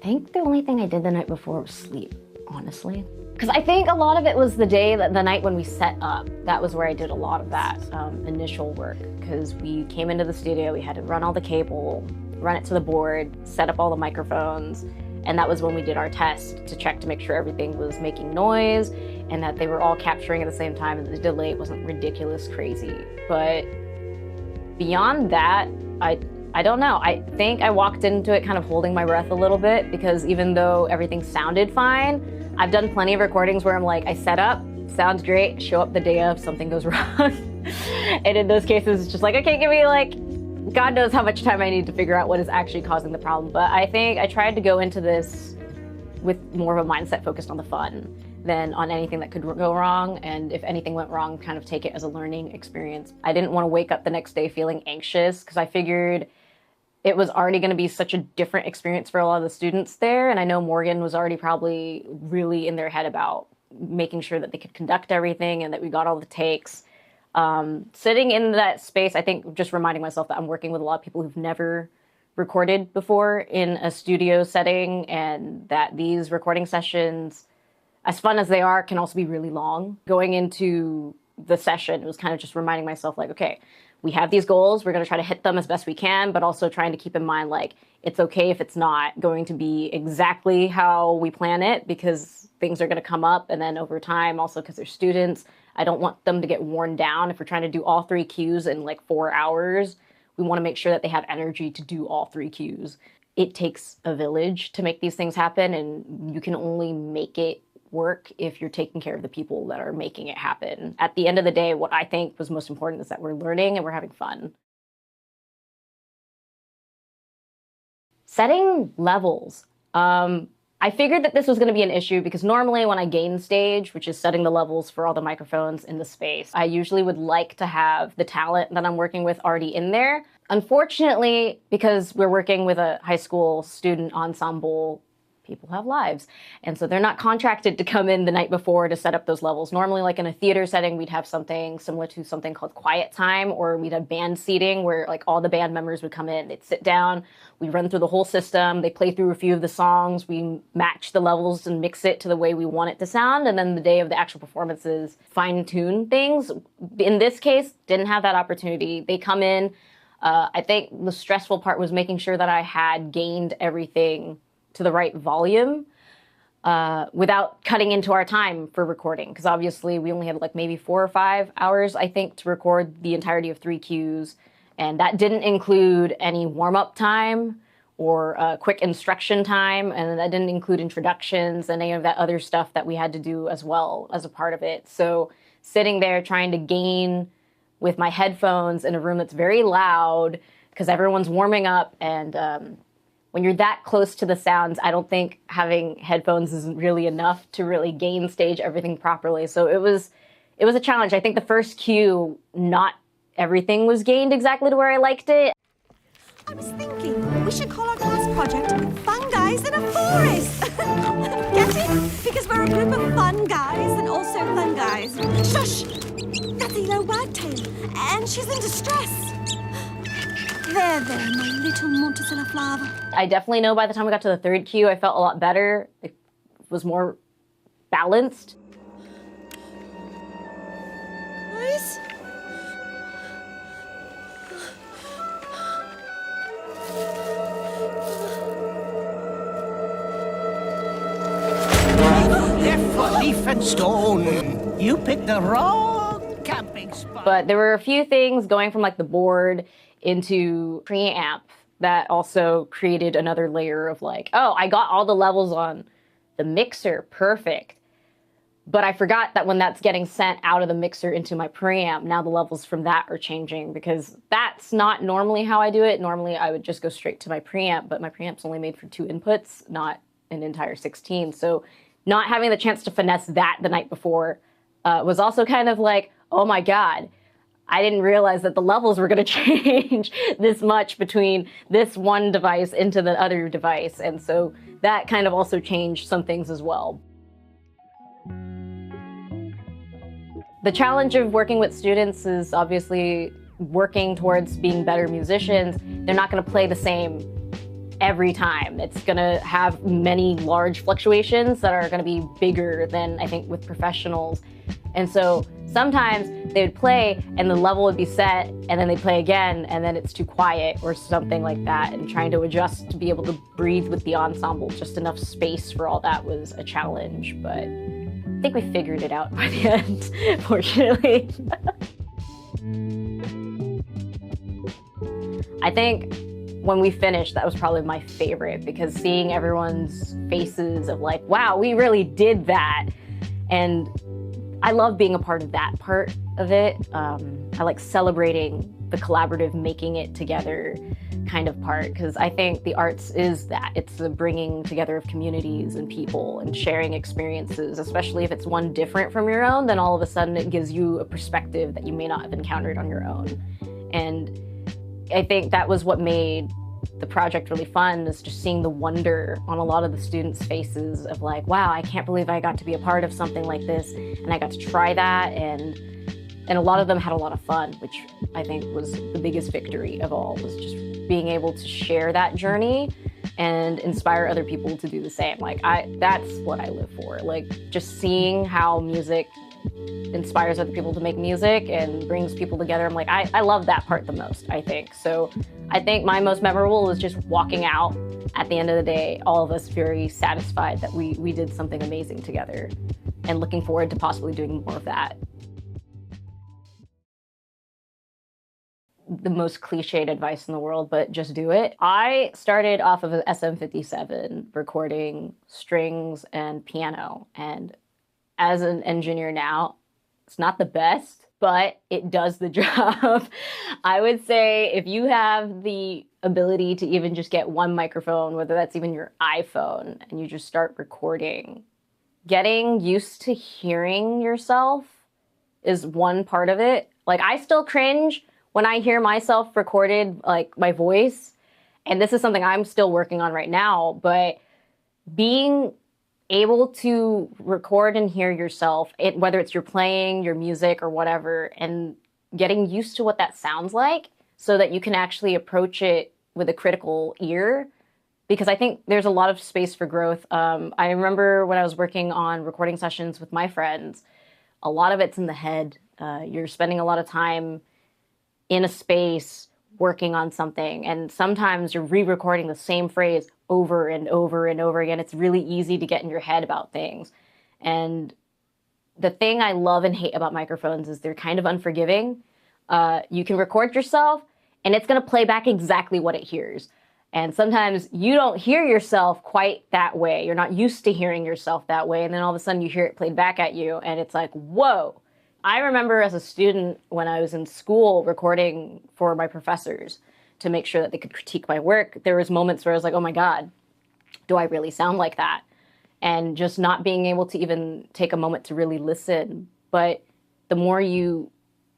think the only thing I did the night before was sleep, honestly. Because I think a lot of it was the night when we set up. That was where I did a lot of that initial work. Because we came into the studio, we had to run all the cable, run it to the board, set up all the microphones, and that was when we did our test to check to make sure everything was making noise and that they were all capturing at the same time and the delay wasn't ridiculous crazy. But beyond that, I don't know. I think I walked into it kind of holding my breath a little bit because even though everything sounded fine, I've done plenty of recordings where I'm like, I set up, sounds great, show up the day of, something goes wrong. And in those cases, it's just like, okay, give me like, God knows how much time I need to figure out what is actually causing the problem. But I think I tried to go into this with more of a mindset focused on the fun than on anything that could go wrong. And if anything went wrong, kind of take it as a learning experience. I didn't want to wake up the next day feeling anxious because I figured it was already going to be such a different experience for a lot of the students there. And I know Morgan was already probably really in their head about making sure that they could conduct everything and that we got all the takes. Sitting in that space, I think just reminding myself that I'm working with a lot of people who've never recorded before in a studio setting, and that these recording sessions, as fun as they are, can also be really long. Going into the session, it was kind of just reminding myself like, okay, we have these goals, we're gonna try to hit them as best we can, but also trying to keep in mind like, it's okay if it's not going to be exactly how we plan it because things are gonna come up, and then over time, also because they're students, I don't want them to get worn down. If we're trying to do all 3 cues in like 4 hours, we wanna make sure that they have energy to do all 3 cues. It takes a village to make these things happen, and you can only make it work if you're taking care of the people that are making it happen. At the end of the day, what I think was most important is that we're learning and we're having fun. Setting levels. I figured that this was going to be an issue because normally when I gain stage, which is setting the levels for all the microphones in the space, I usually would like to have the talent that I'm working with already in there. Unfortunately, because we're working with a high school student ensemble, people have lives. And so they're not contracted to come in the night before to set up those levels. Normally, like in a theater setting, we'd have something similar to something called quiet time, or we'd have band seating where like all the band members would come in, they'd sit down, we'd run through the whole system, they play through a few of the songs, we match the levels and mix it to the way we want it to sound, and then the day of the actual performances, fine tune things. In this case, didn't have that opportunity. They come in, I think the stressful part was making sure that I had gained everything to the right volume without cutting into our time for recording. Because obviously we only had like maybe 4 or 5 hours, I think, to record the entirety of 3 cues. And that didn't include any warm-up time or quick instruction time. And that didn't include introductions and any of that other stuff that we had to do as well as a part of it. So sitting there trying to gain with my headphones in a room that's very loud because everyone's warming up, and when you're that close to the sounds, I don't think having headphones isn't really enough to really gain stage everything properly. So it was a challenge. I think the first cue, not everything was gained exactly to where I liked it. I was thinking we should call our class project Fun Guys in a Forest. Get it? Because we're a group of fun guys and also fun guys. Shush! That's Elo Wagtail, and she's in distress. There, my little Montezilla flower. I definitely know by the time we got to the 3rd cue, I felt a lot better. It was more balanced. Guys? They're for leaf and stone. You picked the wrong camping spot. But there were a few things going from like the board into preamp that also created another layer of like, oh, I got all the levels on the mixer, perfect. But I forgot that when that's getting sent out of the mixer into my preamp, now the levels from that are changing because that's not normally how I do it. Normally I would just go straight to my preamp, but my preamp's only made for 2 inputs, not an entire 16. So not having the chance to finesse that the night before was also kind of like, oh my God, I didn't realize that the levels were going to change this much between this one device into the other device. And so that kind of also changed some things as well. The challenge of working with students is obviously working towards being better musicians. They're not going to play the same every time. It's gonna have many large fluctuations that are gonna be bigger than I think with professionals. And so sometimes they would play and the level would be set and then they'd play again and then it's too quiet or something like that, and trying to adjust to be able to breathe with the ensemble. Just enough space for all that was a challenge, but I think we figured it out by the end, fortunately. I think when we finished, that was probably my favorite, because seeing everyone's faces of like, wow, we really did that. And I love being a part of that part of it. I like celebrating the collaborative, making it together kind of part, because I think the arts is that. It's the bringing together of communities and people and sharing experiences, especially if it's one different from your own, then all of a sudden it gives you a perspective that you may not have encountered on your own. And I think that was what made the project really fun, is just seeing the wonder on a lot of the students' faces of like, wow, I can't believe I got to be a part of something like this, and I got to try that, and a lot of them had a lot of fun, which I think was the biggest victory of all, was just being able to share that journey and inspire other people to do the same. Like that's what I live for, like just seeing how music inspires other people to make music and brings people together. I'm like, I love that part the most, I think. So I think my most memorable was just walking out at the end of the day, all of us very satisfied that we did something amazing together, and looking forward to possibly doing more of that. The most cliched advice in the world, but just do it. I started off of an SM57 recording strings and piano, and as an engineer now, it's not the best, but it does the job. I would say if you have the ability to even just get one microphone, whether that's even your iPhone, and you just start recording, getting used to hearing yourself is one part of it. Like, I still cringe when I hear myself recorded, like my voice, and this is something I'm still working on right now, but being able to record and hear yourself, whether it's you're playing your music or whatever, and getting used to what that sounds like so that you can actually approach it with a critical ear, because I think there's a lot of space for growth. I remember when I was working on recording sessions with my friends, a lot of it's in the head. You're spending a lot of time in a space working on something, and sometimes you're re-recording the same phrase over and over and over again. It's really easy to get in your head about things. And the thing I love and hate about microphones is they're kind of unforgiving. You can record yourself and it's gonna play back exactly what it hears. And sometimes you don't hear yourself quite that way. You're not used to hearing yourself that way. And then all of a sudden you hear it played back at you and it's like, whoa. I remember as a student when I was in school recording for my professors to make sure that they could critique my work, there was moments where I was like, oh my God, do I really sound like that? And just not being able to even take a moment to really listen. But the more you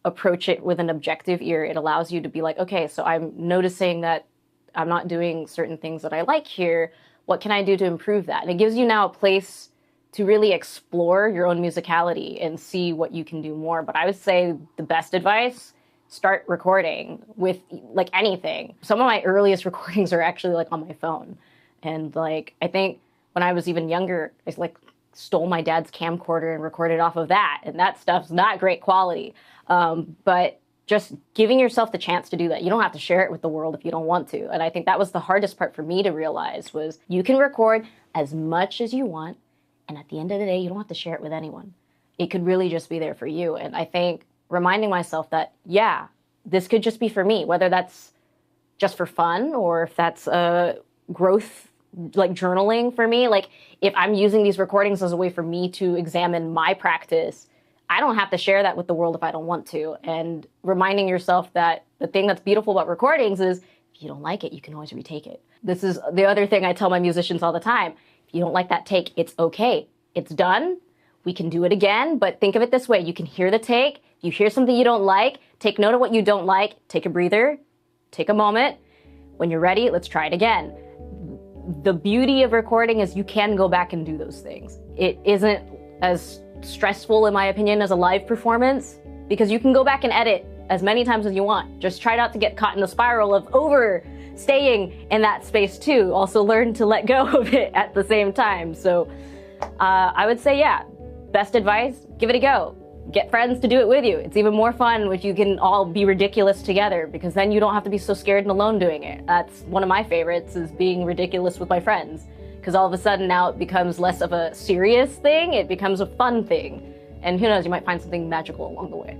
approach it with an objective ear, it allows you to be like, okay, so I'm noticing that I'm not doing certain things that I like here. What can I do to improve that? And it gives you now a place to really explore your own musicality and see what you can do more. But I would say the best advice, start recording with like anything. Some of my earliest recordings are actually like on my phone. And like, I think when I was even younger, I like stole my dad's camcorder and recorded off of that. And that stuff's not great quality. But just giving yourself the chance to do that. You don't have to share it with the world if you don't want to. And I think that was the hardest part for me to realize, was you can record as much as you want. And at the end of the day, you don't have to share it with anyone. It could really just be there for you. And I think reminding myself that, yeah, this could just be for me, whether that's just for fun or if that's growth, like journaling for me. Like if I'm using these recordings as a way for me to examine my practice, I don't have to share that with the world if I don't want to. And reminding yourself that the thing that's beautiful about recordings is if you don't like it, you can always retake it. This is the other thing I tell my musicians all the time. If you don't like that take, it's okay. It's done. We can do it again, but think of it this way. You can hear the take. If you hear something you don't like, take note of what you don't like, take a breather, take a moment. When you're ready, let's try it again. The beauty of recording is you can go back and do those things. It isn't as stressful, in my opinion, as a live performance, because you can go back and edit as many times as you want. Just try not to get caught in the spiral of overstaying in that space too. Also learn to let go of it at the same time. So I would say, yeah, best advice, give it a go. Get friends to do it with you. It's even more fun if you can all be ridiculous together, because then you don't have to be so scared and alone doing it. That's one of my favorites, is being ridiculous with my friends. Because all of a sudden now it becomes less of a serious thing, it becomes a fun thing. And who knows, you might find something magical along the way.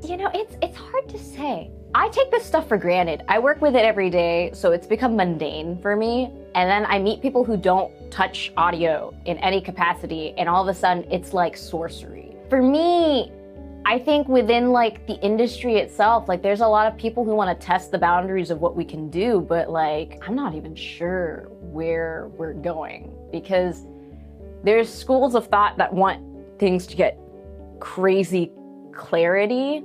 You know, it's hard to say. I take this stuff for granted. I work with it every day, so it's become mundane for me. And then I meet people who don't touch audio in any capacity, and all of a sudden it's like sorcery. For me, I think within like the industry itself, like there's a lot of people who want to test the boundaries of what we can do, but like I'm not even sure where we're going, because there's schools of thought that want things to get crazy clarity.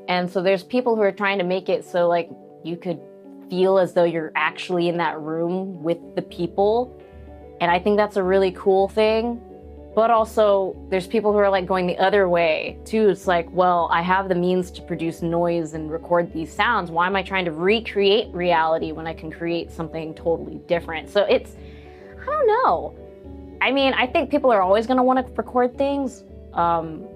And so there's people who are trying to make it so like you could feel as though you're actually in that room with the people. And I think that's a really cool thing. But also there's people who are like going the other way too. It's like, well, I have the means to produce noise and record these sounds. Why am I trying to recreate reality when I can create something totally different? So it's, I don't know. I mean, I think people are always gonna wanna record things.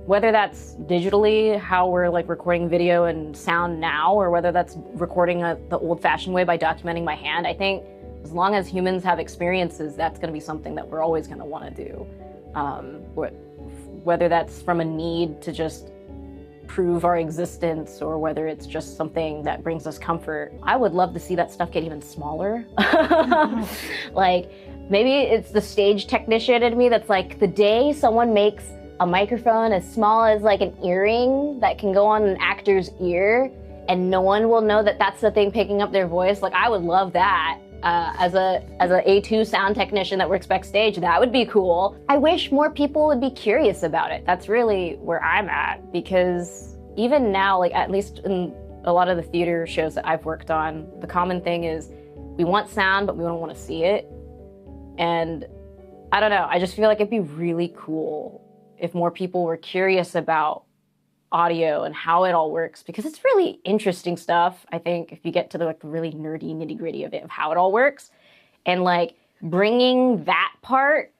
Whether that's digitally, how we're like recording video and sound now, or whether that's recording the old-fashioned way by documenting by hand. I think as long as humans have experiences, that's going to be something that we're always going to want to do. Whether that's from a need to just prove our existence, or whether it's just something that brings us comfort. I would love to see that stuff get even smaller. Like maybe it's the stage technician in me that's like, the day someone makes a microphone as small as like an earring that can go on an actor's ear and no one will know that that's the thing picking up their voice. Like I would love that. As a A2 sound technician that works backstage, that would be cool. I wish more people would be curious about it. That's really where I'm at, because even now, like at least in a lot of the theater shows that I've worked on, the common thing is we want sound, but we don't want to see it. And I don't know, I just feel like it'd be really cool if more people were curious about audio and how it all works, because it's really interesting stuff. I think if you get to the like really nerdy nitty gritty of it, of how it all works, and like bringing that part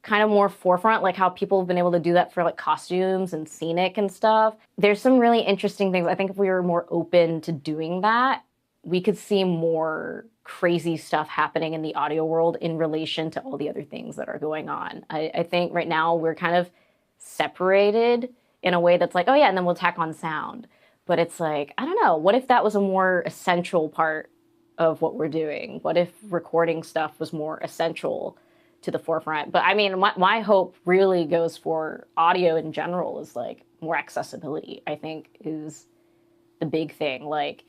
kind of more forefront, like how people have been able to do that for like costumes and scenic and stuff. There's some really interesting things. I think if we were more open to doing that, we could see more crazy stuff happening in the audio world in relation to all the other things that are going on. I think right now we're kind of separated in a way that's like, oh yeah, and then we'll tack on sound. But it's like, I don't know, what if that was a more essential part of what we're doing? What if recording stuff was more essential to the forefront? But I mean, my hope really goes for audio in general, is like more accessibility, I think is the big thing. Like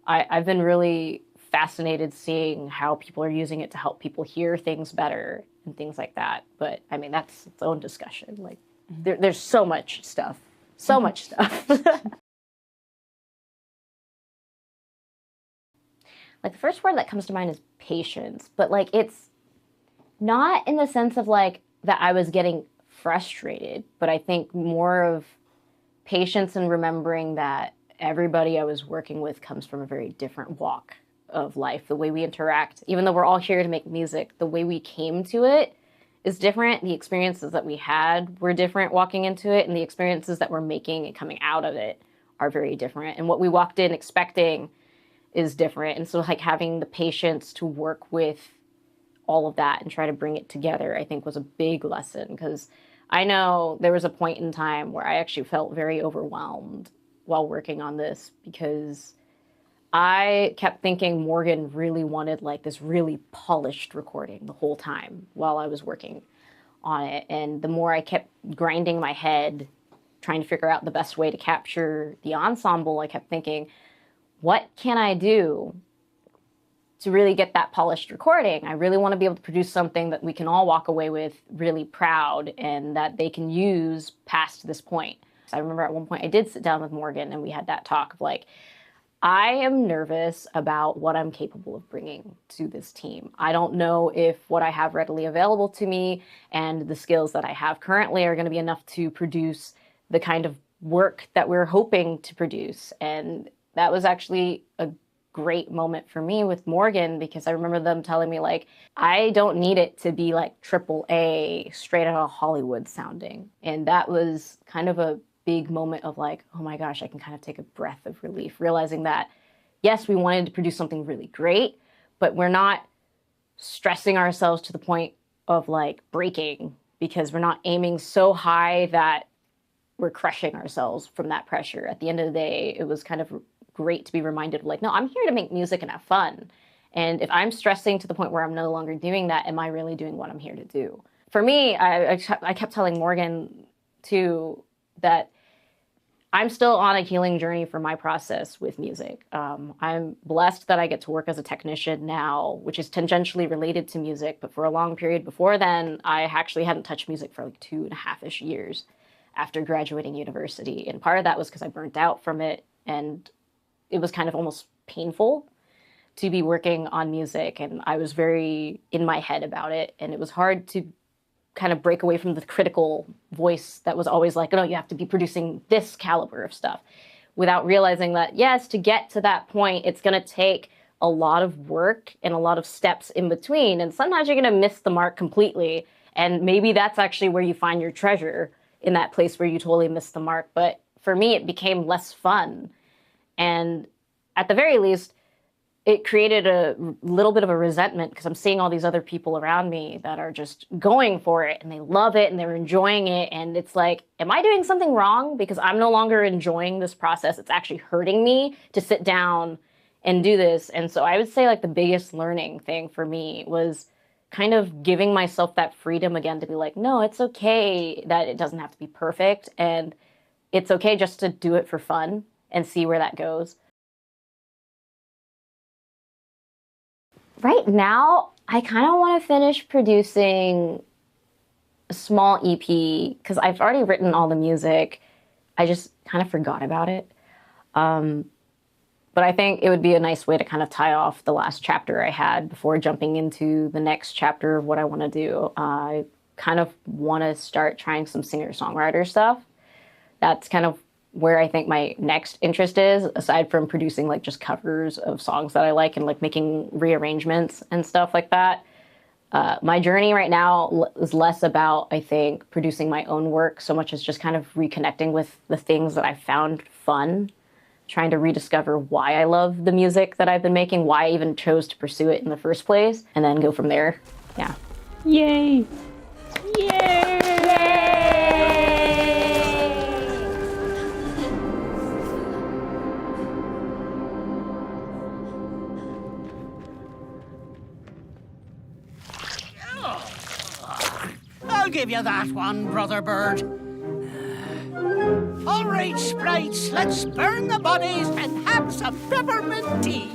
I've been really fascinated seeing how people are using it to help people hear things better and things like that. But I mean, that's its own discussion. Like there's so much stuff, so much stuff. Like the first word that comes to mind is patience, but like it's not in the sense of like that I was getting frustrated, but I think more of patience and remembering that everybody I was working with comes from a very different walk of life. The way we interact, even though we're all here to make music, the way we came to it is different. The experiences that we had were different walking into it, and the experiences that we're making and coming out of it are very different. And what we walked in expecting is different. And so like having the patience to work with all of that and try to bring it together, I think was a big lesson, because I know there was a point in time where I actually felt very overwhelmed while working on this, because I kept thinking Morgan really wanted like this really polished recording the whole time while I was working on it. And the more I kept grinding my head, trying to figure out the best way to capture the ensemble, I kept thinking, what can I do to really get that polished recording? I really want to be able to produce something that we can all walk away with really proud and that they can use past this point. So I remember at one point I did sit down with Morgan and we had that talk of like, I am nervous about what I'm capable of bringing to this team. I don't know if what I have readily available to me and the skills that I have currently are going to be enough to produce the kind of work that we're hoping to produce. And that was actually a great moment for me with Morgan, because I remember them telling me, like, I don't need it to be like AAA, straight out of Hollywood sounding. And that was kind of a big moment of like, oh my gosh, I can kind of take a breath of relief, realizing that, yes, we wanted to produce something really great, but we're not stressing ourselves to the point of like breaking, because we're not aiming so high that we're crushing ourselves from that pressure. At the end of the day, it was kind of great to be reminded of like, no, I'm here to make music and have fun. And if I'm stressing to the point where I'm no longer doing that, am I really doing what I'm here to do? For me, I kept telling Morgan too that I'm still on a healing journey for my process with music. I'm blessed that I get to work as a technician now, which is tangentially related to music. But for a long period before then, I actually hadn't touched music for like 2.5-ish years after graduating university. And part of that was because I burnt out from it. And it was kind of almost painful to be working on music. And I was very in my head about it. And it was hard to kind of break away from the critical voice that was always like, no, you have to be producing this caliber of stuff, without realizing that, yes, to get to that point, it's going to take a lot of work and a lot of steps in between. And sometimes you're going to miss the mark completely. And maybe that's actually where you find your treasure, in that place where you totally missed the mark. But for me, it became less fun. And at the very least, it created a little bit of a resentment, because I'm seeing all these other people around me that are just going for it and they love it and they're enjoying it. And it's like, am I doing something wrong? Because I'm no longer enjoying this process. It's actually hurting me to sit down and do this. And so I would say like the biggest learning thing for me was kind of giving myself that freedom again to be like, no, it's okay that it doesn't have to be perfect. And it's okay just to do it for fun and see where that goes. Right now, I kind of want to finish producing a small EP, because I've already written all the music. I just kind of forgot about it. But I think it would be a nice way to kind of tie off the last chapter I had before jumping into the next chapter of what I want to do. I kind of want to start trying some singer-songwriter stuff. That's kind of where I think my next interest is, aside from producing like just covers of songs that I like and like making rearrangements and stuff like that. My journey right now is less about, I think, producing my own work so much as just kind of reconnecting with the things that I found fun, trying to rediscover why I love the music that I've been making, why I even chose to pursue it in the first place, and then go from there. Yeah. Yay! Yay! I'll give you that one, Brother Bird. All right, Sprites, let's burn the bodies and have some peppermint tea.